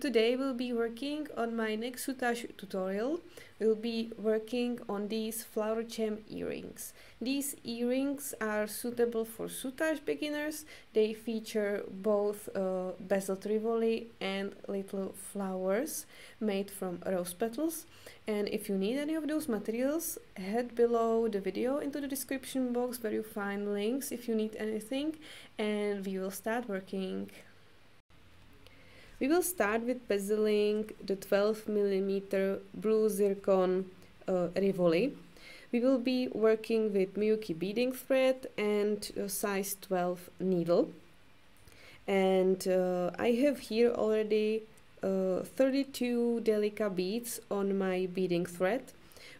today we'll be working on my next soutache tutorial. We'll be working on these flower gem earrings. These earrings are suitable for soutache beginners. They feature both bezelled Rivoli and little flowers made from rose petals. And if you need any of those materials, head below the video into the description box where you find links if you need anything, and we will start working. We will start with bezelling the 12mm blue zircon Rivoli. We will be working with Miyuki beading thread and size 12 needle. And I have here already 32 Delica beads on my beading thread,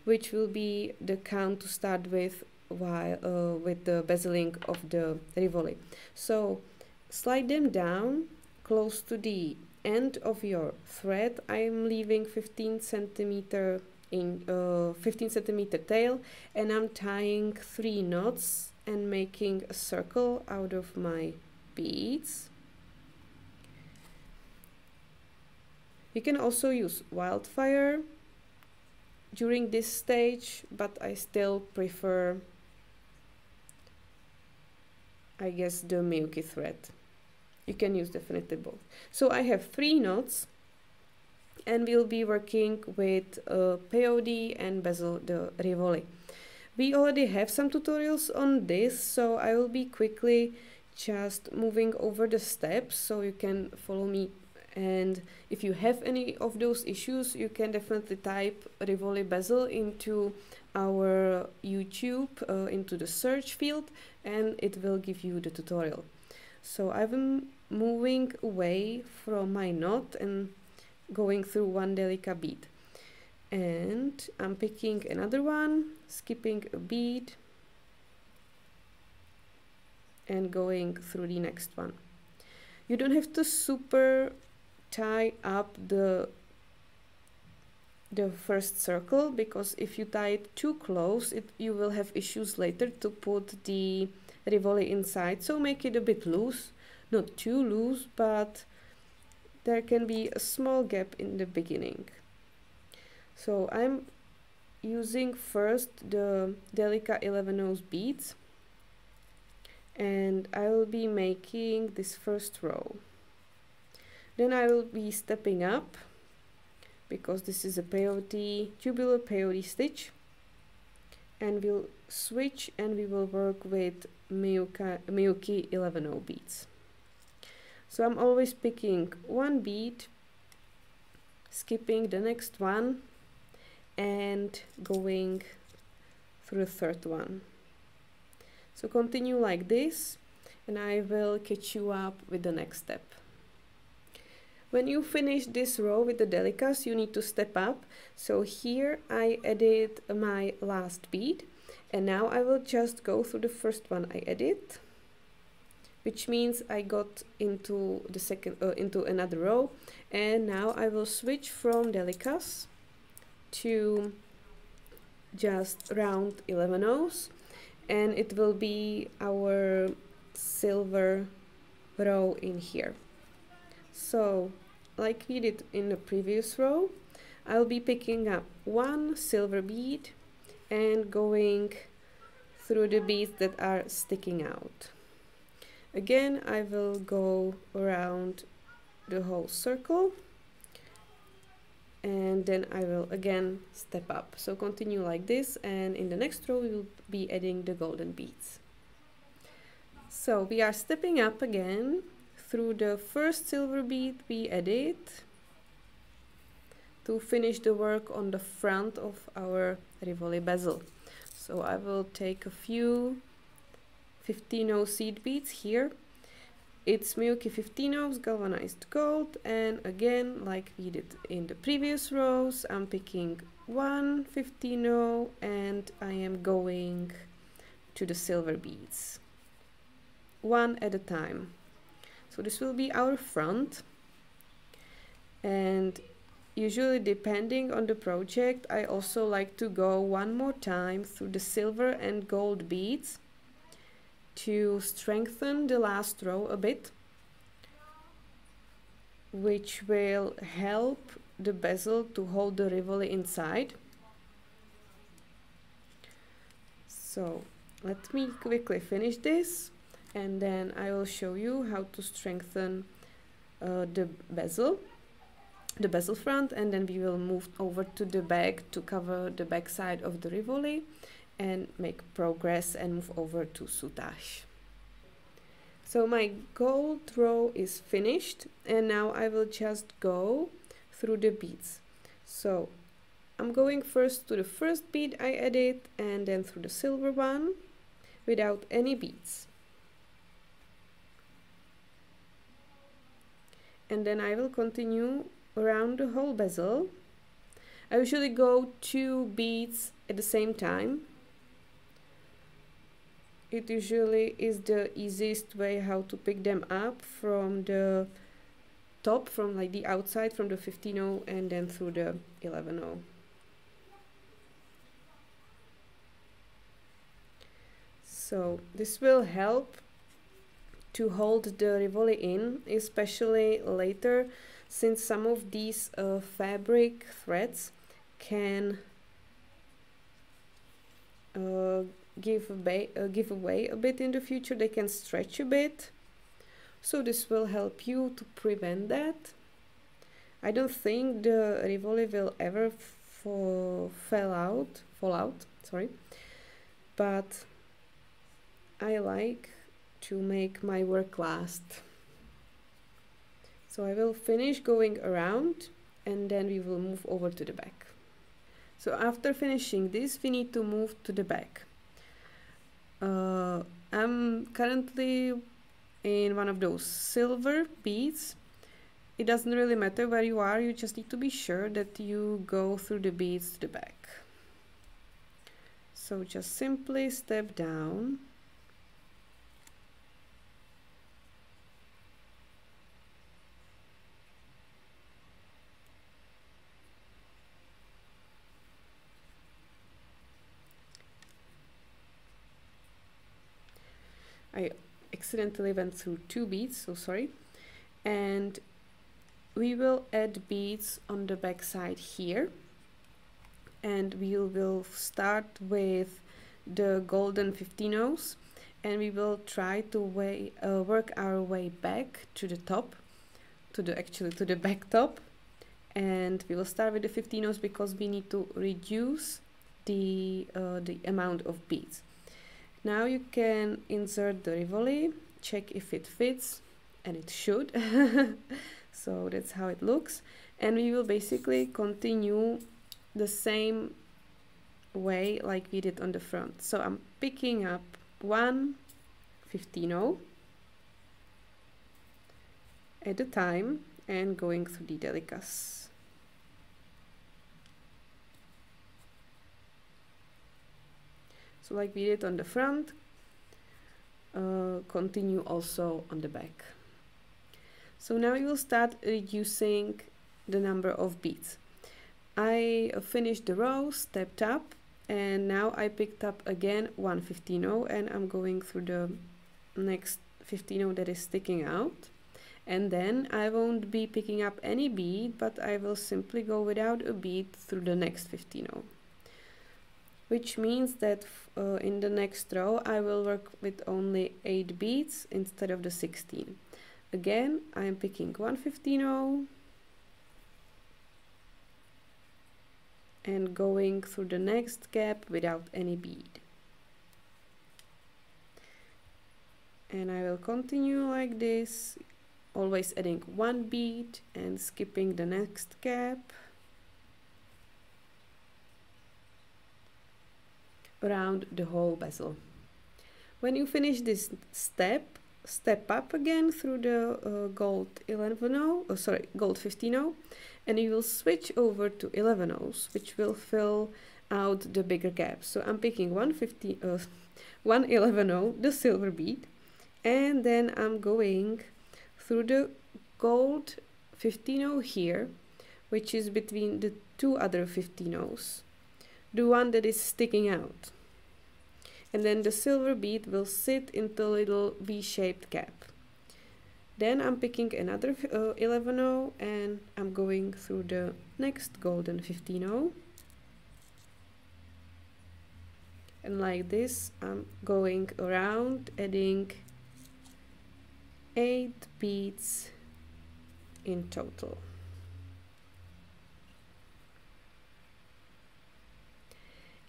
which will be the count to start with while with the bezelling of the Rivoli. So slide them down close to the end of your thread. I am leaving 15 centimeter tail, and I'm tying 3 knots and making a circle out of my beads. You can also use wildfire during this stage, but I still prefer, I guess, the Miyuki thread. You can use definitely both. So I have 3 knots, and we'll be working with peyote and bezel the Rivoli. We already have some tutorials on this, so I will be quickly just moving over the steps so you can follow me. And if you have any of those issues, you can definitely type Rivoli bezel into our YouTube, into the search field, and it will give you the tutorial. So I'm moving away from my knot and going through one Delica bead. And I'm picking another one, skipping a bead, and going through the next one. You don't have to super tie up the first circle, because if you tie it too close, you will have issues later to put the Rivoli inside. So make it a bit loose, not too loose, but there can be a small gap in the beginning. So I'm using first the Delica 11 beads, and I will be making this first row. Then I will be stepping up, because this is a peyote, tubular peyote stitch, and we'll switch and we will work with Miyuki 11 beads. So I'm always picking one bead, skipping the next one, and going through the third one. So continue like this, and I will catch you up with the next step. When you finish this row with the Delicas, you need to step up. So here I added my last bead, and now I will just go through the first one I added, which means I got into the second into another row. And now I will switch from Delicas to just round 11's, and it will be our silver row in here. So like we did in the previous row, I'll be picking up one silver bead and going through the beads that are sticking out. Again, I will go around the whole circle, and then I will again step up. So continue like this, and in the next row we will be adding the golden beads. So we are stepping up again through the first silver bead we added to finish the work on the front of our Rivoli bezel. So I will take a few 15 seed beads here. It's Miyuki 15 galvanized gold, and again, like we did in the previous rows, I'm picking one 15 and I am going to the silver beads, one at a time. So this will be our front, and usually depending on the project, I also like to go one more time through the silver and gold beads to strengthen the last row a bit. which will help the bezel to hold the Rivoli inside. So let me quickly finish this, and then I will show you how to strengthen the bezel front, and then we will move over to the back to cover the back side of the Rivoli and make progress and move over to soutache. So my gold row is finished, and now I will just go through the beads. So I'm going first to the first bead I added, and then through the silver one without any beads. And then I will continue around the whole bezel. I usually go 2 beads at the same time. It usually is the easiest way how to pick them up from the top, from like the outside, from the 15-0 and then through the 11-0. So this will help to hold the Rivoli in, especially later, since some of these fabric threads can give away a bit in the future. They can stretch a bit, so this will help you to prevent that. I don't think the Rivoli will ever fall out, sorry, but I like to make my work last. So I will finish going around, and then we will move over to the back. So after finishing this, we need to move to the back. I'm currently in one of those silver beads. It doesn't really matter where you are, you just need to be sure that you go through the beads to the back. So just simply step down. I accidentally went through 2 beads, so sorry. And we will add beads on the back side here, and we will start with the golden 15-0s, and we will try to work our way back to the top, to the back top. And we will start with the 15-0s because we need to reduce the amount of beads. Now you can insert the Rivoli, check if it fits, and it should. So that's how it looks. And we will basically continue the same way like we did on the front. So I'm picking up 1 15-0 at a time and going through the Delicas. So like we did on the front, continue also on the back. So now we will start reducing the number of beads. I finished the row, stepped up, and now I picked up again 1 15-0, and I'm going through the next 15-0 that is sticking out. And then I won't be picking up any bead, but I will simply go without a bead through the next 15-0. Which means that in the next row I will work with only 8 beads instead of the 16. Again, I am picking 1 15-0 and going through the next gap without any bead. And I will continue like this, always adding 1 bead and skipping the next gap around the whole bezel. When you finish this step, step up again through the gold 15-0, and you will switch over to 11-0s, which will fill out the bigger gap. So I'm picking 1 11-0, the silver bead, and then I'm going through the gold 15-0 here, which is between the 2 other 15-0s, the one that is sticking out. And then the silver bead will sit into a little V-shaped gap. Then I'm picking another 11-0 and I'm going through the next golden 15-0. And like this, I'm going around, adding 8 beads in total.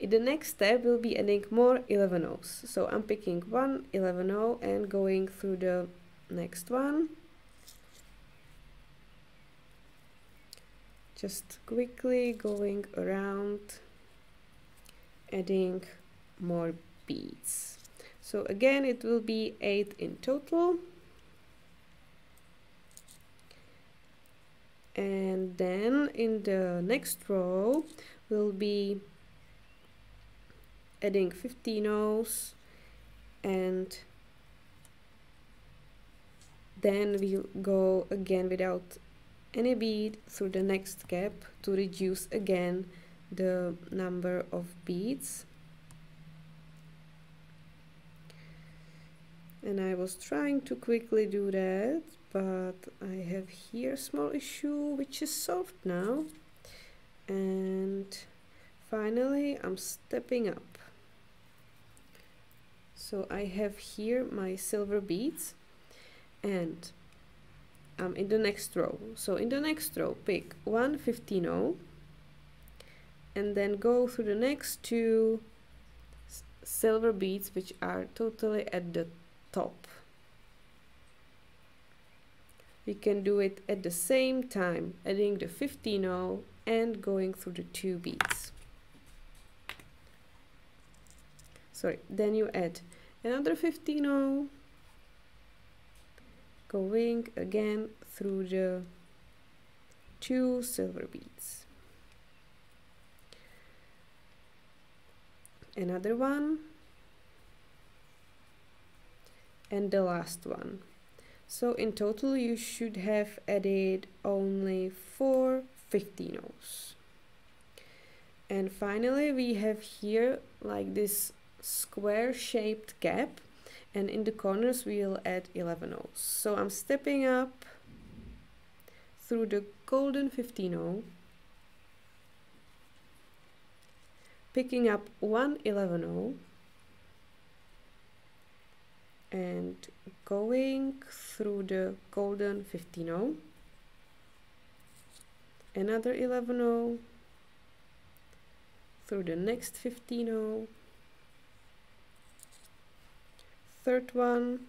In the next step, we'll be adding more 11-0s. So I'm picking one 11-0 and going through the next one. Just quickly going around, adding more beads. So again, it will be 8 in total. And then in the next row, we'll be adding 15-0s, and then we'll go again without any bead through the next gap to reduce again the number of beads. And I was trying to quickly do that, but I have here a small issue which is solved now. And finally I'm stepping up. So I have here my silver beads and I'm in the next row. So in the next row, pick one 15-0 and then go through the next 2 silver beads which are totally at the top. We can do it at the same time, adding the 15-0 and going through the 2 beads. Sorry, then you add another 15-0, going again through the 2 silver beads. Another one, and the last one. So in total you should have added only 4 15-0s. And finally we have here like this square shaped gap, and in the corners we'll add 11-0s. So I'm stepping up through the golden 15-0, picking up one 11-0 and going through the golden 15-0, another 11-0, through the next 15-0, third one,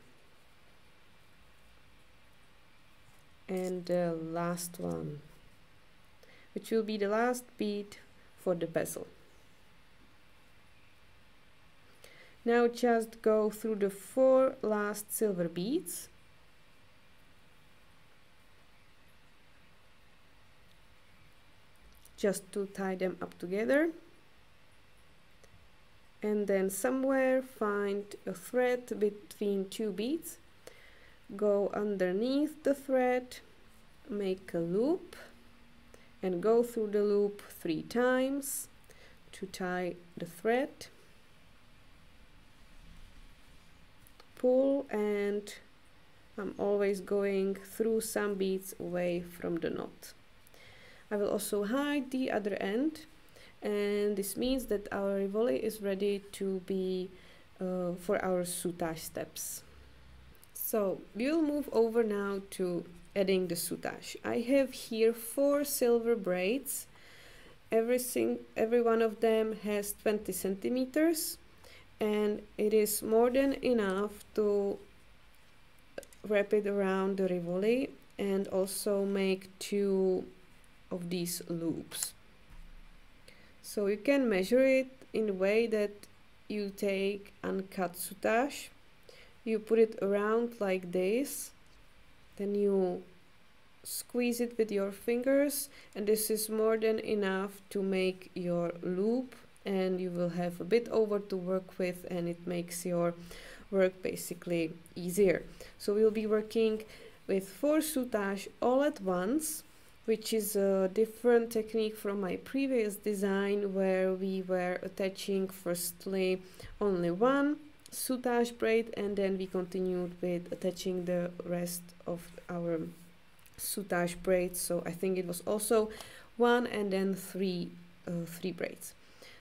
and the last one, which will be the last bead for the bezel. Now just go through the 4 last silver beads, just to tie them up together, and then somewhere find a thread between 2 beads, go underneath the thread, make a loop and go through the loop 3 times to tie the thread, pull, and I'm always going through some beads away from the knot. I will also hide the other end, and this means that our Rivoli is ready to be for our soutache steps. So we'll move over now to adding the soutache. I have here 4 silver braids. Every one of them has 20 centimeters, and it is more than enough to wrap it around the Rivoli and also make 2 of these loops. So you can measure it in a way that you take uncut soutache, you put it around like this, then you squeeze it with your fingers, and this is more than enough to make your loop, and you will have a bit over to work with, and it makes your work basically easier. So we'll be working with 4 soutache all at once, which is a different technique from my previous design where we were attaching firstly only 1 soutache braid, and then we continued with attaching the rest of our soutache braids. So I think it was also 1 and then 3 braids.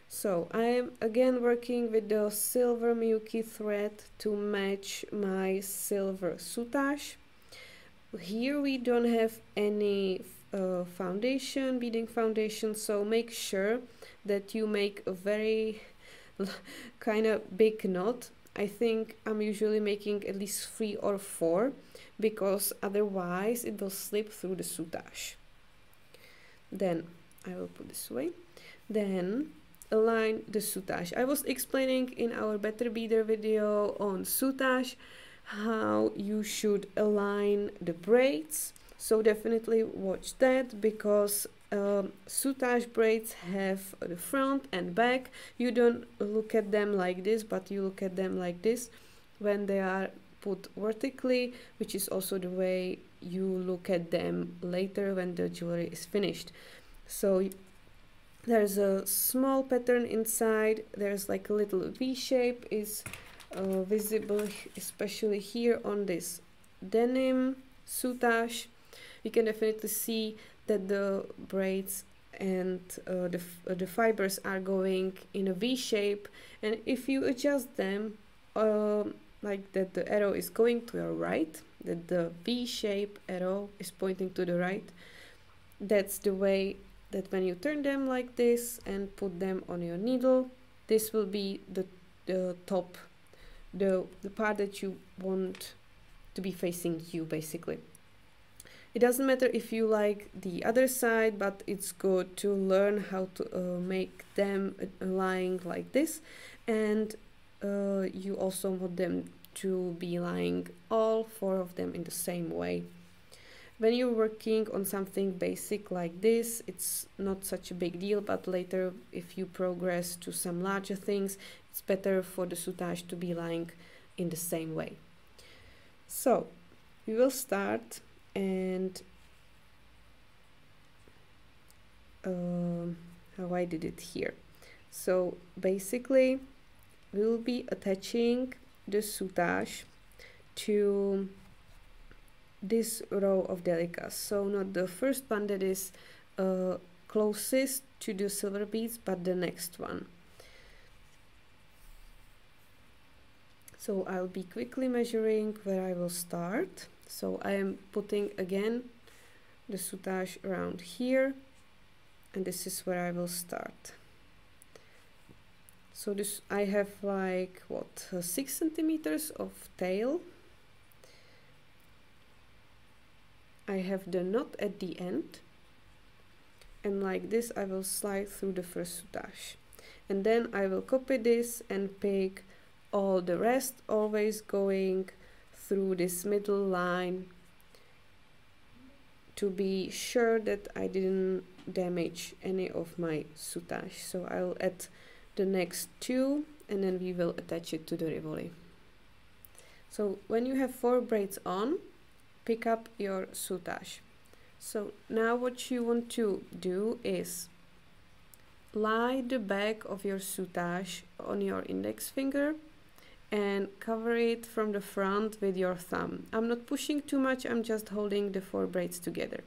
So I am again working with the silver Miyuki thread to match my silver soutache. Here we don't have any foundation, beading foundation, so make sure that you make a very kind of big knot. I think I'm usually making at least 3 or 4, because otherwise it will slip through the soutache. Then I will put this away. Then align the soutache. I was explaining in our Better Beader video on soutache how you should align the braids, so definitely watch that, because soutache braids have the front and back. You don't look at them like this, but you look at them like this when they are put vertically, which is also the way you look at them later when the jewelry is finished. So there's a small pattern inside, there's like a little V shape is visible, especially here on this denim soutache. You can definitely see that the braids and the fibers are going in a V shape, and if you adjust them like that, the arrow is going to your right, that the V shape arrow is pointing to the right, that's the way that when you turn them like this and put them on your needle, this will be the top, the part that you want to be facing you, basically. It doesn't matter if you like the other side, but it's good to learn how to make them lying like this, and you also want them to be lying, all 4 of them, in the same way. When you're working on something basic like this, it's not such a big deal, but later if you progress to some larger things, it's better for the soutache to be lying in the same way. So we will start, and how I did it here. So basically we will be attaching the soutache to this row of Delicas, so not the first one that is closest to the silver beads, but the next one. So I'll be quickly measuring where I will start. So I am putting again the soutache around here, and this is where I will start. So this, I have like what, 6 centimeters of tail. I have the knot at the end, and like this I will slide through the first soutache, and then I will copy this and pick all the rest, always going through this middle line to be sure that I didn't damage any of my soutache. So I'll add the next 2, and then we will attach it to the Rivoli. So when you have 4 braids on, pick up your soutache. So now what you want to do is lie the back of your soutache on your index finger and cover it from the front with your thumb. I'm not pushing too much, I'm just holding the 4 braids together.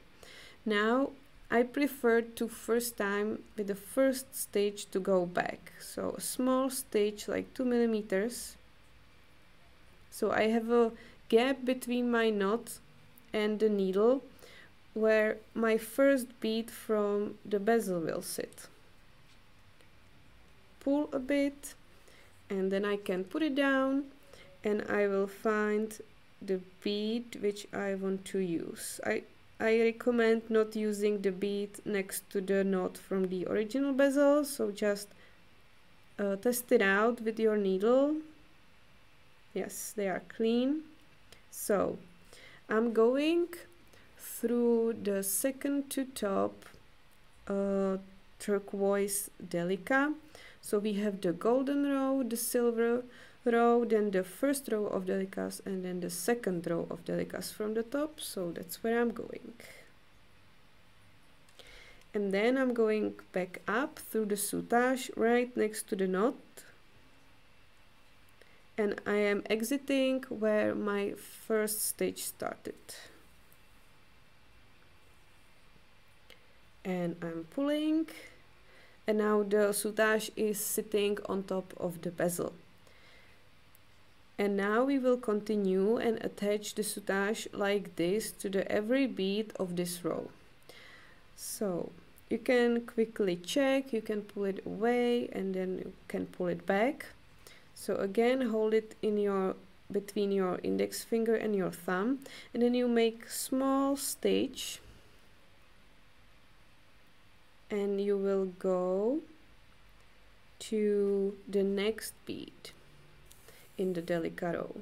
Now I prefer to first time with the first stitch to go back. So a small stitch like 2 millimeters. So I have a gap between my knot and the needle where my first bead from the bezel will sit. Pull a bit, and then I can put it down, and I will find the bead which I want to use. I recommend not using the bead next to the knot from the original bezel, so just test it out with your needle. Yes, they are clean. So I'm going through the second to top turquoise Delica. So we have the golden row, the silver row, then the first row of Delicas, and then the second row of Delicas from the top. So that's where I'm going. And then I'm going back up through the soutache right next to the knot. and I am exiting where my first stitch started. And I'm pulling, and now the soutache is sitting on top of the bezel. And now we will continue and attach the soutache like this to the every bead of this row. So you can quickly check, you can pull it away and then you can pull it back. So again, hold it in your between your index finger and your thumb, and then you make small stitch, and you will go to the next bead in the Delica row.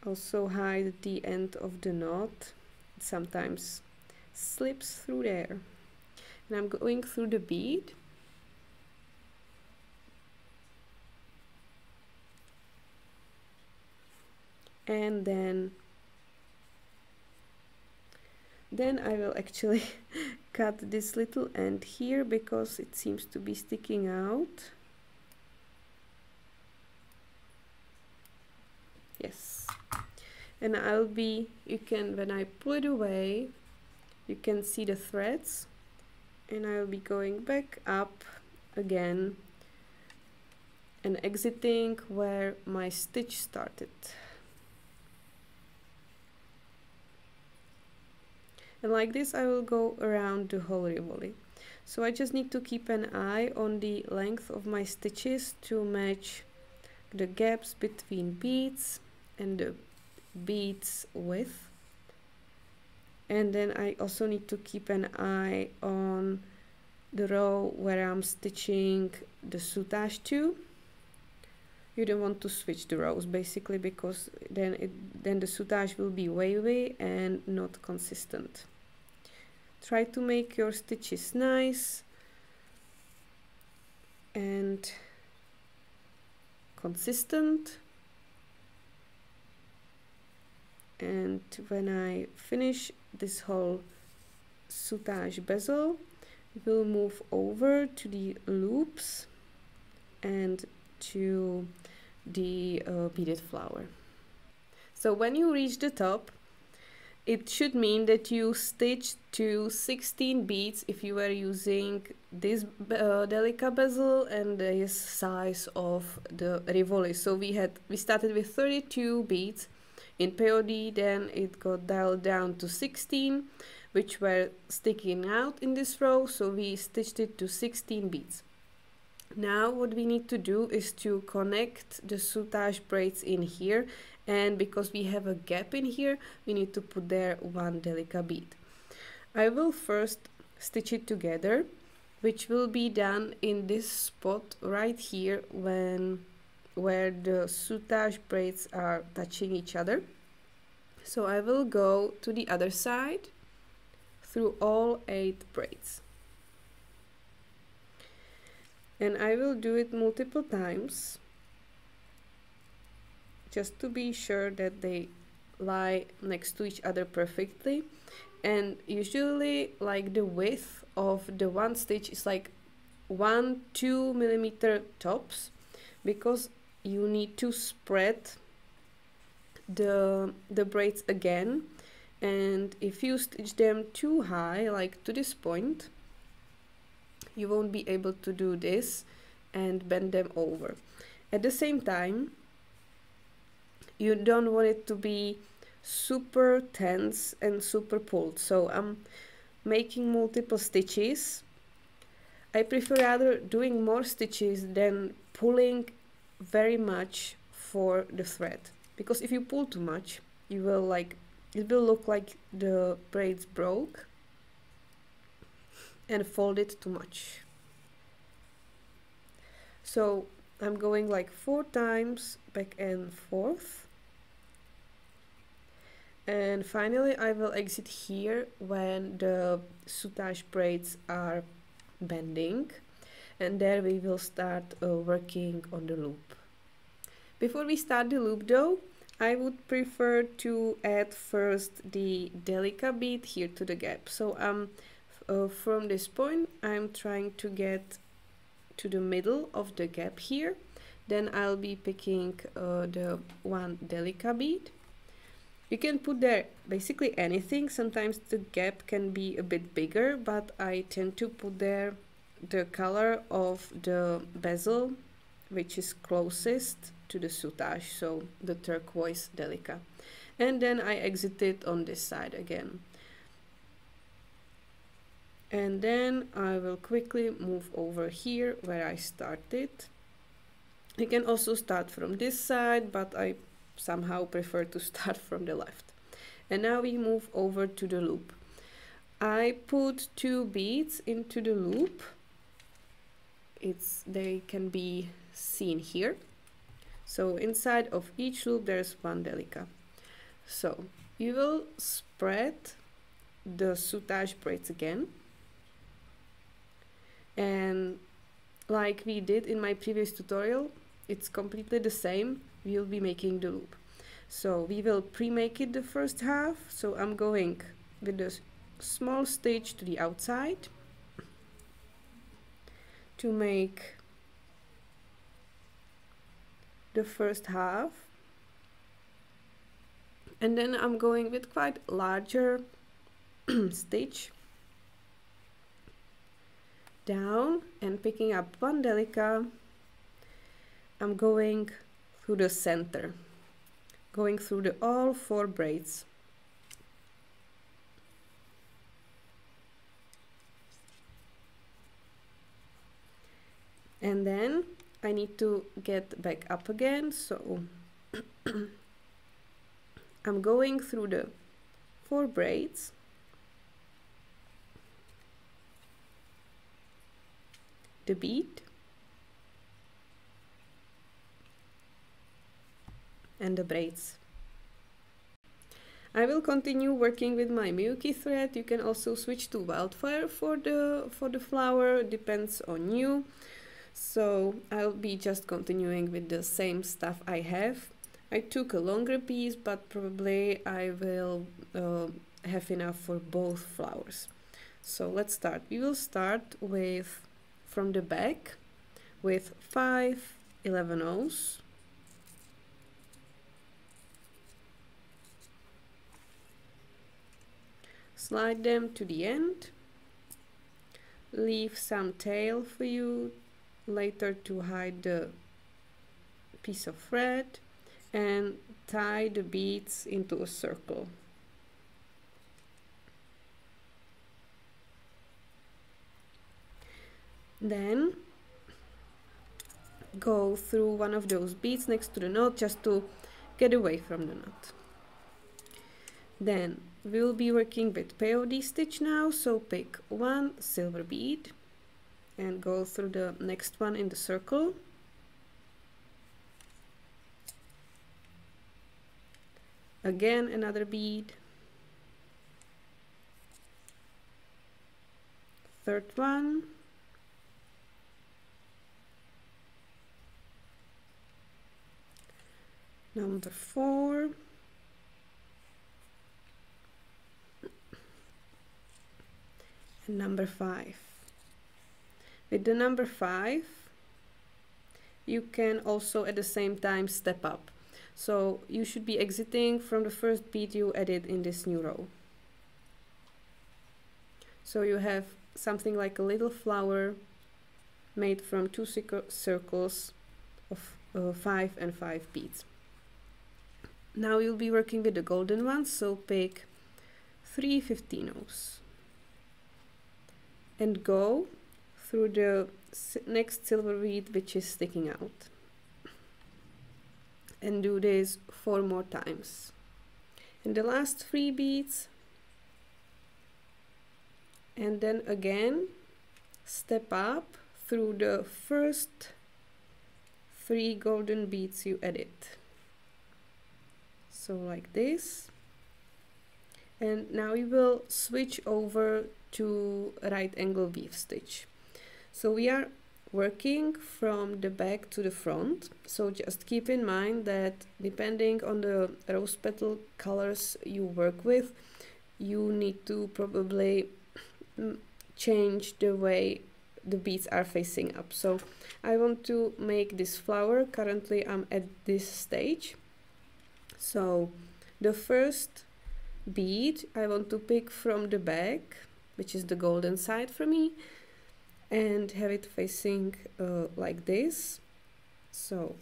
Also hide the end of the knot, it sometimes slips through there. And I'm going through the bead. And then I will actually cut this little end here because it seems to be sticking out. Yes. And you can, when I pull it away, you can see the threads, and I'll be going back up again and exiting where my stitch started. And like this I will go around the whole Rivoli. So I just need to keep an eye on the length of my stitches to match the gaps between beads and the beads width. And then I also need to keep an eye on the row where I'm stitching the soutache to. You don't want to switch the rows basically, because then the soutache will be wavy and not consistent. Try to make your stitches nice and consistent. And when I finish this whole soutache bezel, we'll move over to the loops and to the beaded flower. So when you reach the top, it should mean that you stitched to 16 beads if you were using this Delica bezel and this size of the Rivoli. So we started with 32 beads in peyote, then it got dialed down to 16, which were sticking out in this row, so we stitched it to 16 beads. Now what we need to do is to connect the soutache braids in here, and because we have a gap in here, we need to put there one Delica bead. I will first stitch it together, which will be done in this spot right here where the soutache braids are touching each other. So I will go to the other side through all 8 braids. And I will do it multiple times just to be sure that they lie next to each other perfectly. And usually like the width of the one stitch is like 1-2 millimeter tops, because you need to spread the braids again, and if you stitch them too high, like to this point, you won't be able to do this and bend them over. At the same time, you don't want it to be super tense and super pulled, so I'm making multiple stitches. I prefer rather doing more stitches than pulling very much for the thread, because if you pull too much, you will it will look like the braids broke and folded too much. So I'm going like 4 times back and forth, and finally I will exit here when the soutache braids are bending, and there we will start working on the loop. Before we start the loop though, I would prefer to add first the Delica bead here to the gap. So from this point I'm trying to get to the middle of the gap here. Then I'll be picking the one Delica bead. You can put there basically anything. Sometimes the gap can be a bit bigger, but I tend to put there the color of the bezel, which is closest to the soutache, so the turquoise Delica. And then I exit it on this side again. And then I will quickly move over here where I started. You can also start from this side, but I somehow prefer to start from the left. And now we move over to the loop. I put 2 beads into the loop. They can be seen here. So inside of each loop there's 1 Delica. So you will spread the soutache braids again. And like we did in my previous tutorial, it's completely the same. We'll be making the loop. So we will pre-make it the first half. So I'm going with a small stitch to the outside to make the first half. And then I'm going with quite larger stitch down and picking up 1 Delica. I'm going through the center, going through the all 4 braids. And then I need to get back up again, so I'm going through the 4 braids, the bead, and the braids. I will continue working with my Miyuki thread. You can also switch to wildfire for the flower, depends on you. So I'll be just continuing with the same stuff I have. I took a longer piece, but probably I will have enough for both flowers. So let's start. We will start with from the back with 5 11/0s. Slide them to the end, leave some tail for you later to hide the piece of thread, and tie the beads into a circle. Then go through one of those beads next to the knot just to get away from the knot. Then we'll be working with peyote stitch now, so pick 1 silver bead and go through the next one in the circle. Again another bead, 3rd one, number 4, and number 5. With the number 5 you can also at the same time step up. So you should be exiting from the first bead you added in this new row. So you have something like a little flower made from 2 circles of 5 and 5 beads. Now you'll be working with the golden ones, so pick 3 15/0s and go through the next silver bead which is sticking out. And do this 4 more times. And the last 3 beads, and then again step up through the first 3 golden beads you added. So like this. And now we will switch over to right angle weave stitch. So we are working from the back to the front, so just keep in mind that depending on the rose petal colors you work with, you need to probably change the way the beads are facing up. So I want to make this flower. Currently I'm at this stage. So the first bead I want to pick from the back, which is the golden side for me, and have it facing like this. So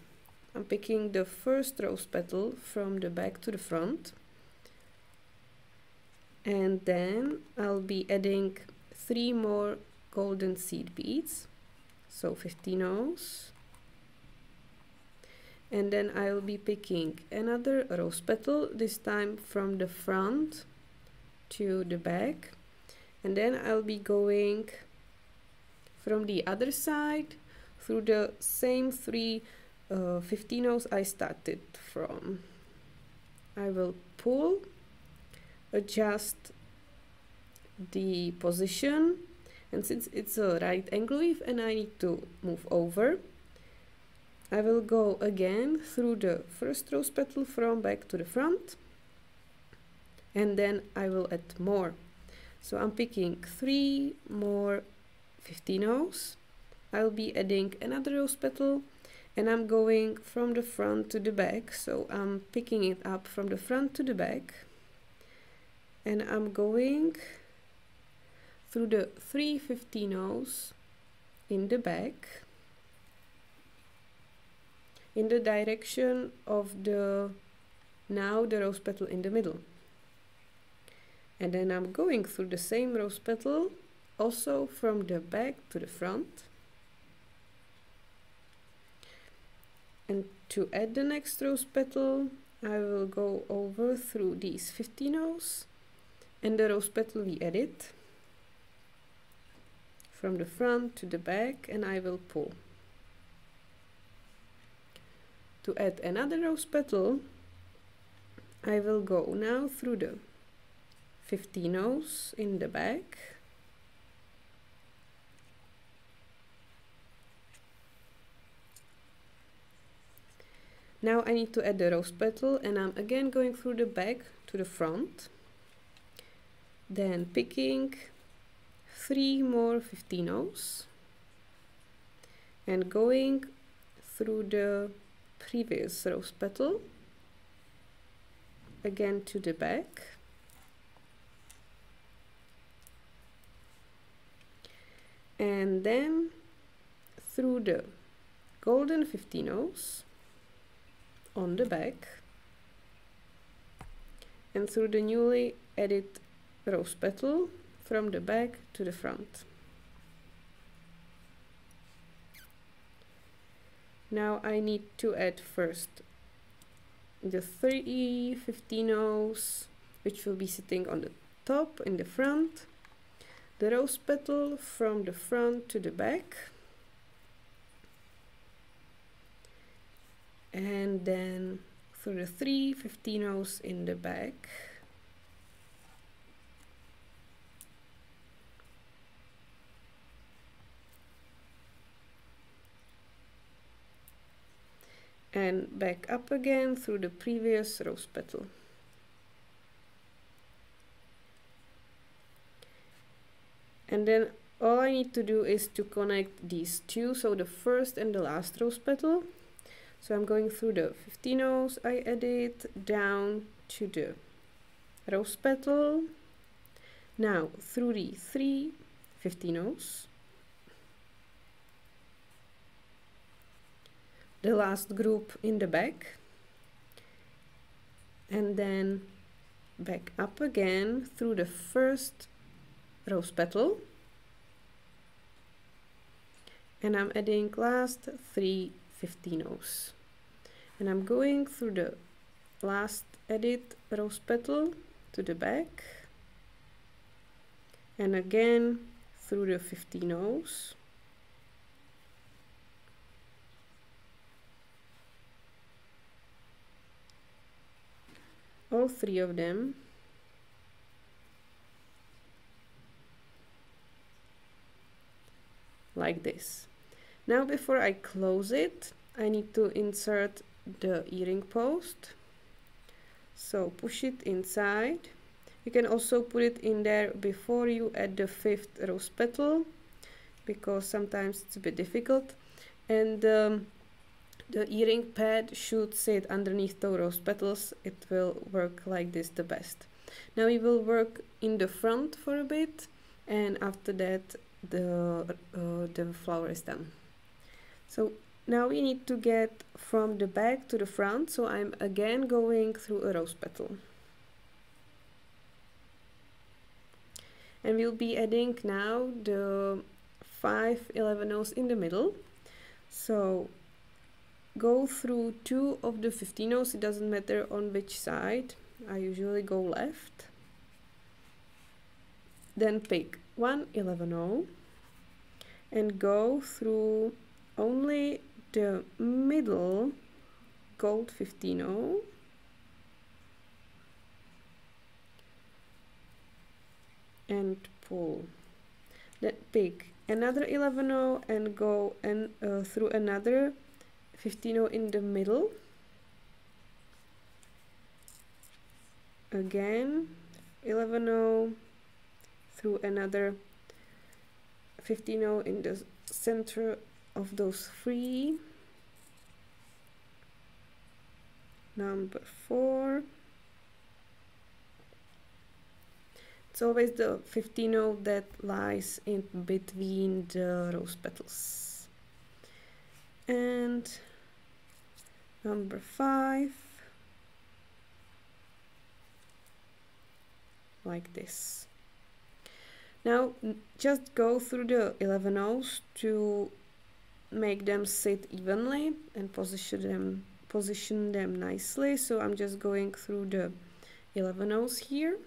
I'm picking the first rose petal from the back to the front, and then I'll be adding 3 more golden seed beads, so 15 O's, and then I'll be picking another rose petal, this time from the front to the back, and then I'll be going from the other side through the same 3 15 O's I started from. I will pull, adjust the position, and since it's a right angle weave and I need to move over, I will go again through the first rose petal from back to the front, and then I will add more. So I'm picking 3 more 15 O's, I'll be adding another rose petal, and I'm going from the front to the back, so I'm picking it up from the front to the back, and I'm going through the 3 15 O's in the back in the direction of the rose petal in the middle, and then I'm going through the same rose petal also from the back to the front. And to add the next rose petal, I will go over through these 15 O's and the rose petal we added from the front to the back, and I will pull. To add another rose petal, I will go now through the 15 O's in the back, now I need to add the rose petal, and I'm again going through the back to the front, then picking 3 more 15 O's and going through the previous rose petal again to the back, and then through the golden 15 O's on the back and through the newly added rose petal from the back to the front. Now I need to add first the 3 15 O's, which will be sitting on the top in the front, the rose petal from the front to the back, and then through the 3 15 O's in the back, and back up again through the previous rose petal. And then all I need to do is to connect these two, so the first and the last rose petal. So I'm going through the 15 O's I added down to the rose petal, now through the 3 15 O's, the last group in the back, and then back up again through the first rose petal, and I'm adding last 3 15 O's, and I'm going through the last added rose petal to the back, and again through the 15 O's, all 3 of them, like this. Now before I close it, I need to insert the earring post, so push it inside. You can also put it in there before you add the 5th rose petal. because sometimes it's a bit difficult, and the earring pad should sit underneath the rose petals. It will work like this the best. Now we will work in the front for a bit, and after that the flower is done. So now we need to get from the back to the front, so I'm again going through a rose petal. And we'll be adding now the 5 11-ohs in the middle. So go through 2 of the 15-ohs, it doesn't matter on which side. I usually go left. Then pick 1 11-oh and go through only the middle gold 15-oh. And pull. Then pick another 11-oh and go through another 15-oh in the middle. Again 11-oh through another 15-oh in the center of those 3. Number 4. It's always the 15-oh that lies in between the rose petals. And number 5, like this. Now just go through the 11-ohs to make them sit evenly and position them nicely. So I'm just going through the 11-ohs here.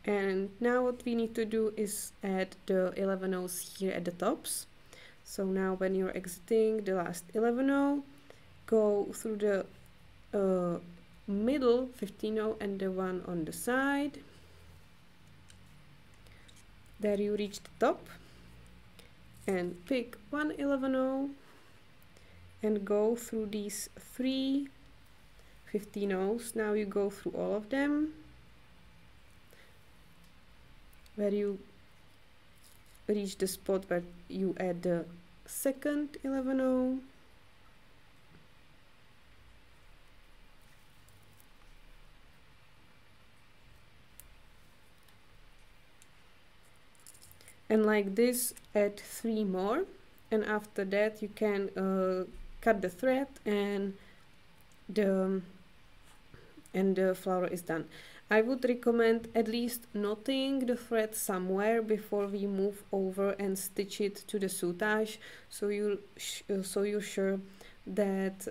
And now what we need to do is add the 11-ohs here at the tops. So now when you're exiting the last 11-oh, go through the middle 15-oh and the one on the side. There you reach the top. And pick 1 11-oh and go through these 3 15-ohs. Now you go through all of them, where you reach the spot where you add the second 11-oh. And like this, add 3 more, and after that you can cut the thread and the flower is done. I would recommend at least knotting the thread somewhere before we move over and stitch it to the soutache, so you're sure that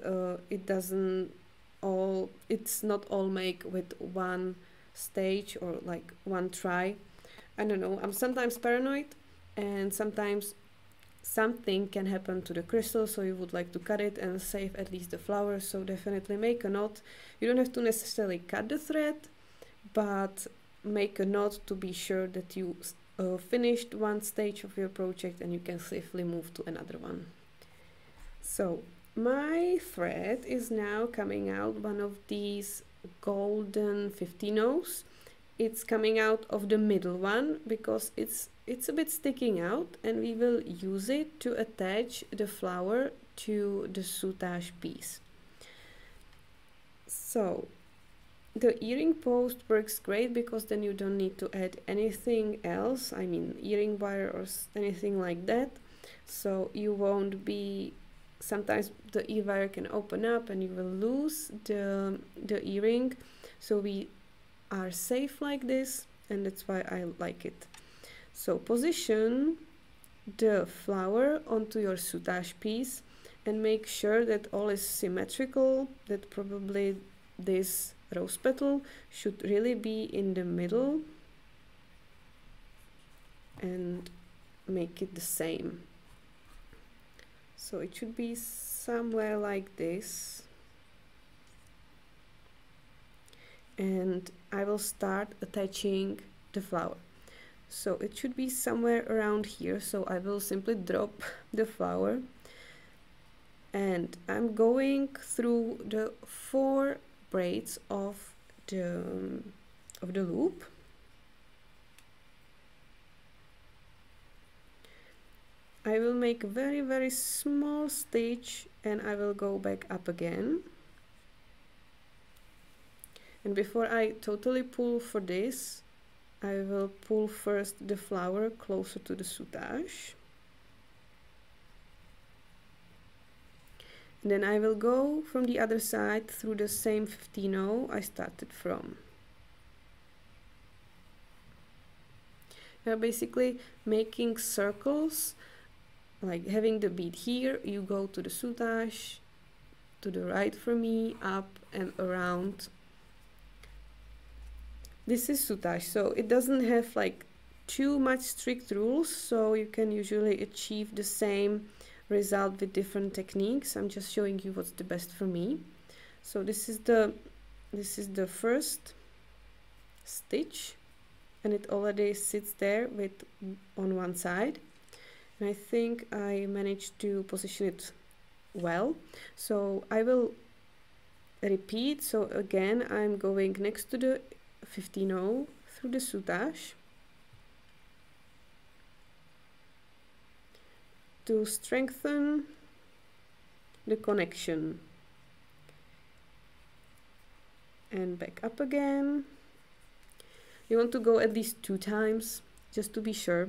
it's not all make with one stage or like one try. I don't know, I'm sometimes paranoid and sometimes something can happen to the crystal, so you would like to cut it and save at least the flower. So definitely make a knot. You don't have to necessarily cut the thread, but make a knot to be sure that you finished one stage of your project and you can safely move to another one. So my thread is now coming out one of these golden 15-ohs. It's coming out of the middle one because it's a bit sticking out, and we will use it to attach the flower to the soutache piece. So the earring post works great because then you don't need to add anything else, I mean earring wire or anything like that. So you won't be, sometimes the ear wire can open up and you will lose the earring. So we are safe like this, and that's why I like it. So position the flower onto your soutache piece and make sure that all is symmetrical, that probably this rose petal should really be in the middle, and make it the same. So it should be somewhere like this. And I will start attaching the flower. So it should be somewhere around here. So I will simply drop the flower and I'm going through the 4 braids of the loop. I will make a very small stitch and I will go back up again. And before I totally pull for this, I will pull first the flower closer to the soutache. And then I will go from the other side through the same 15-0 I started from. Now basically making circles, like having the bead here, you go to the soutache, to the right for me, up and around. This is soutache, so it doesn't have like too much strict rules, so you can usually achieve the same result with different techniques. I'm just showing you what's the best for me. So this is the first stitch, and it already sits there with on one side, and I think I managed to position it well. So I will repeat. So again, I'm going next to the 15-0 through the soutache to strengthen the connection, and back up again. You want to go at least 2 times just to be sure,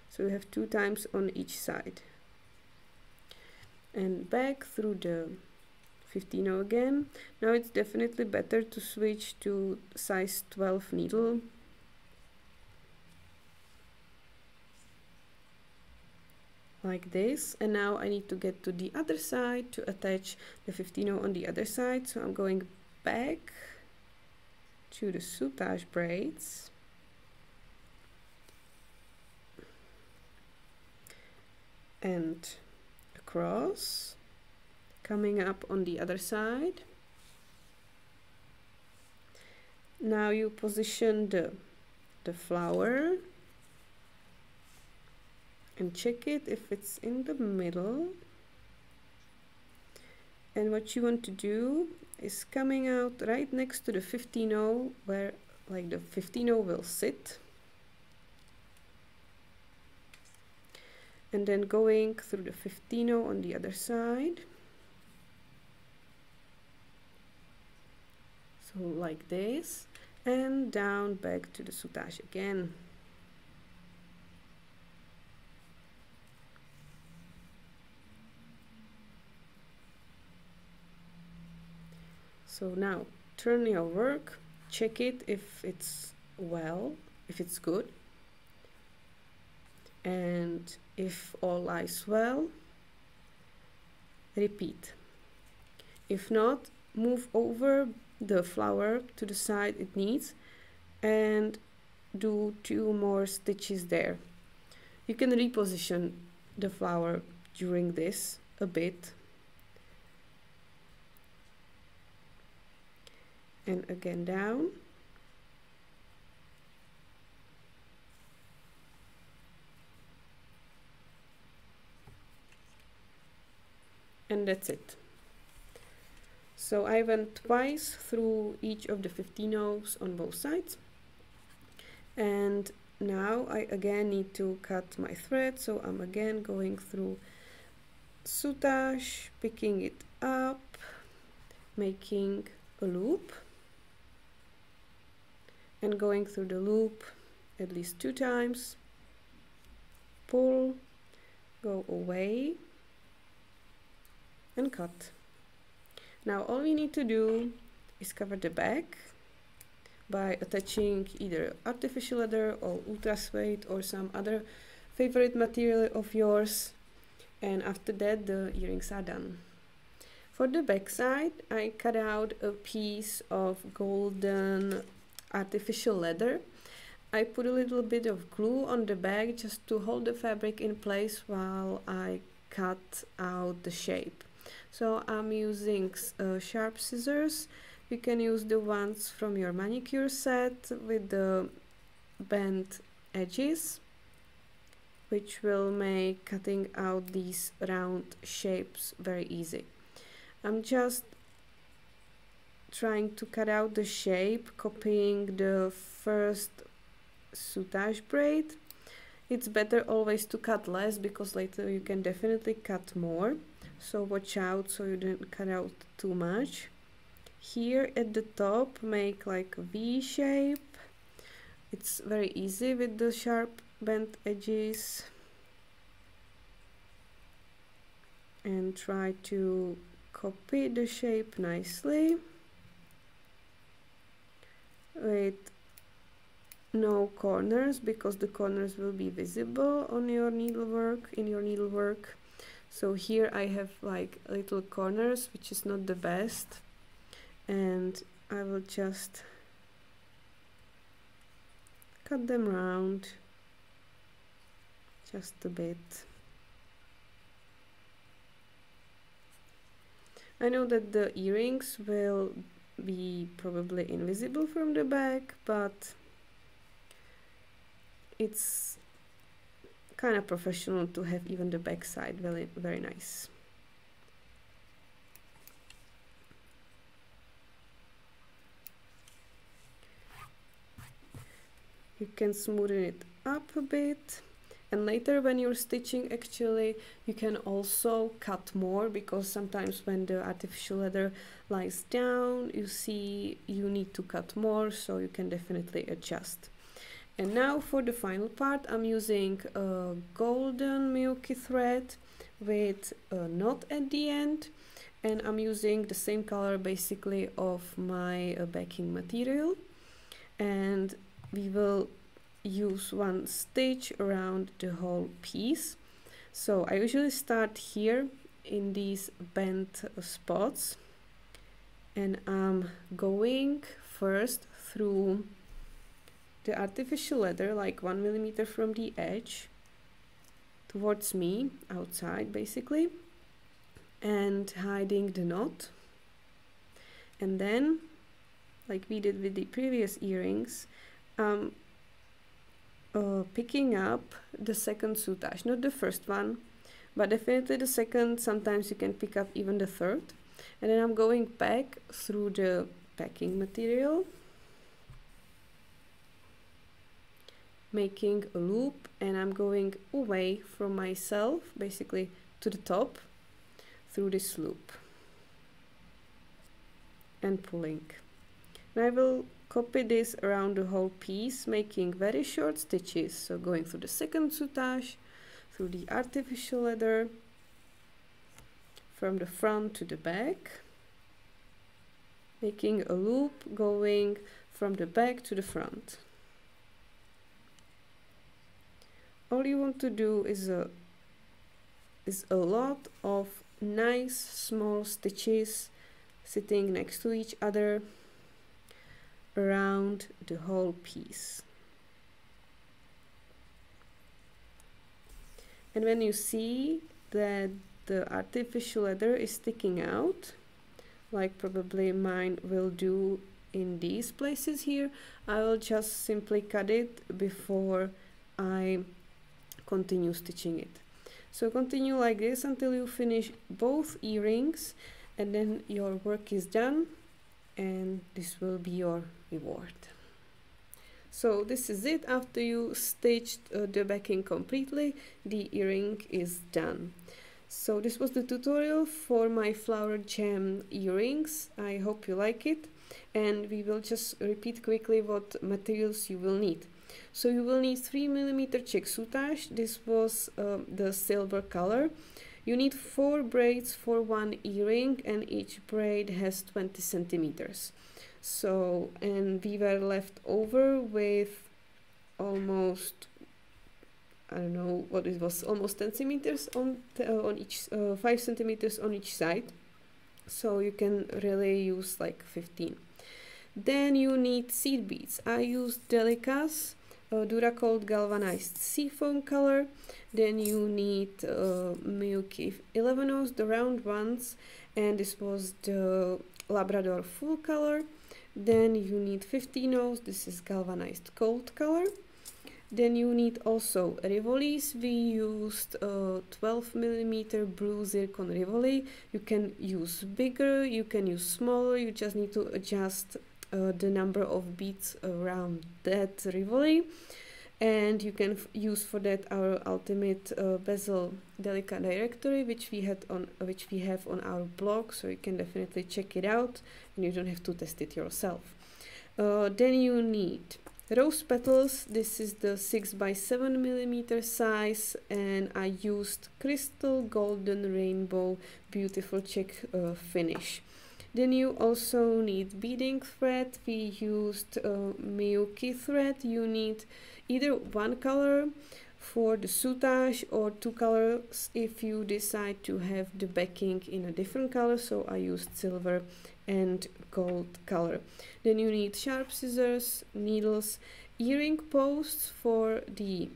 so you have 2 times on each side, and back through the 15-0 again. Now it's definitely better to switch to size 12 needle. Like this, and now I need to get to the other side to attach the 15-0 on the other side. So I'm going back to the soutache braids, and across, coming up on the other side. Now you position the flower and check it if it's in the middle, and what you want to do is coming out right next to the 15-0 where like the 15-0 will sit, and then going through the 15-0 on the other side, so like this, and down back to the soutache again. So now turn your work, check it if it's well, if it's good, and if all lies well, repeat. If not, move over the flower to the side it needs and do 2 more stitches there. You can reposition the flower during this a bit, and again down, and that's it. So I went twice through each of the 15-0s on both sides, and now I again need to cut my thread, so I'm again going through soutache, picking it up, making a loop, and going through the loop at least 2 times, pull, go away, and cut. Now all we need to do is cover the back by attaching either artificial leather or ultra suede or some other favorite material of yours, and after that the earrings are done. For the back side, I cut out a piece of golden artificial leather. I put a little bit of glue on the back just to hold the fabric in place while I cut out the shape. So I'm using sharp scissors. You can use the ones from your manicure set with the bent edges, which will make cutting out these round shapes very easy. I'm just trying to cut out the shape, copying the first soutache braid. It's better always to cut less, because later you can definitely cut more, so watch out so you don't cut out too much. Here at the top, make like a V shape. It's very easy with the sharp bent edges, and try to copy the shape nicely with no corners, because the corners will be visible on your needlework, in your needlework. So here I have like little corners, which is not the best, and I will just cut them round just a bit. I know that the earrings will be probably invisible from the back, but it's kind of professional to have even the back side very nice. You can smoothen it up a bit, and later when you're stitching, actually you can also cut more, because sometimes when the artificial leather lies down, you see you need to cut more, so you can definitely adjust. And now for the final part, I'm using a golden Miyuki thread with a knot at the end, and I'm using the same color basically of my backing material, and we will use one stitch around the whole piece. So I usually start here in these bent spots, and I'm going first through the artificial leather, like 1 millimeter from the edge towards me, outside basically, and hiding the knot. And then, like we did with the previous earrings, picking up the second soutache, not the first one, but definitely the second. Sometimes you can pick up even the third, and then I'm going back through the packing material, making a loop, and I'm going away from myself, basically to the top, through this loop, and pulling. And I will copy this around the whole piece, making very short stitches, so going through the second soutache, through the artificial leather, from the front to the back, making a loop going from the back to the front. All you want to do is a lot of nice small stitches sitting next to each other around the whole piece. And when you see that the artificial leather is sticking out, like probably mine will do in these places here, I will just simply cut it before I continue stitching it. So continue like this until you finish both earrings, and then your work is done, and this will be your reward. So this is it. After you stitched the backing completely, the earring is done. So this was the tutorial for my flower gem earrings. I hope you like it, and we will just repeat quickly what materials you will need. So you will need 3 mm Czech Soutache. This was the silver color. You need 4 braids for one earring, and each braid has 20 centimeters. So, and we were left over with almost, I don't know what it was, almost 10 centimeters on each, 5 centimeters on each side. So you can really use like 15. Then you need seed beads. I used Delicas Duracold galvanized seafoam color. Then you need Miyuki 11-0, the round ones, and this was the Labrador full color. Then you need 15-0, this is galvanized gold color. Then you need also Rivolis. We used 12mm blue zircon Rivoli. You can use bigger, you can use smaller, you just need to adjust the number of beads around that Rivoli. And you can use for that our ultimate bezel Delica directory, which we have on our blog, so you can definitely check it out and you don't have to test it yourself. Then you need rose petals. This is the 6x7mm size, and I used crystal golden rainbow beautiful Czech finish. Then you also need beading thread. We used Miyuki thread. You need either one color for the soutache or two colors if you decide to have the backing in a different color. So I used silver and gold color. Then you need sharp scissors, needles, earring posts for the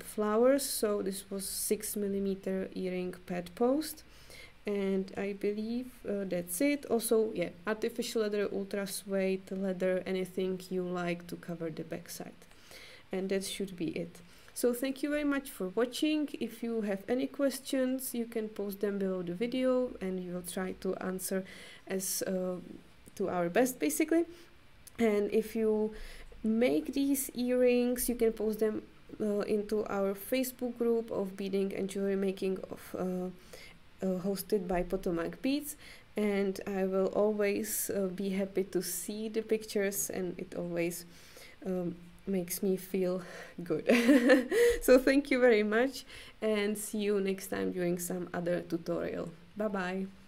flowers. So this was 6mm earring pad post. And I believe that's it. Also, yeah, artificial leather, ultra suede leather, anything you like to cover the backside. And that should be it. So thank you very much for watching. If you have any questions, you can post them below the video and we will try to answer as to our best, basically. And if you make these earrings, you can post them into our Facebook group of beading and jewelry making of hosted by PotomacBeads, and I will always be happy to see the pictures, and it always makes me feel good. So thank you very much, and see you next time during some other tutorial. Bye bye.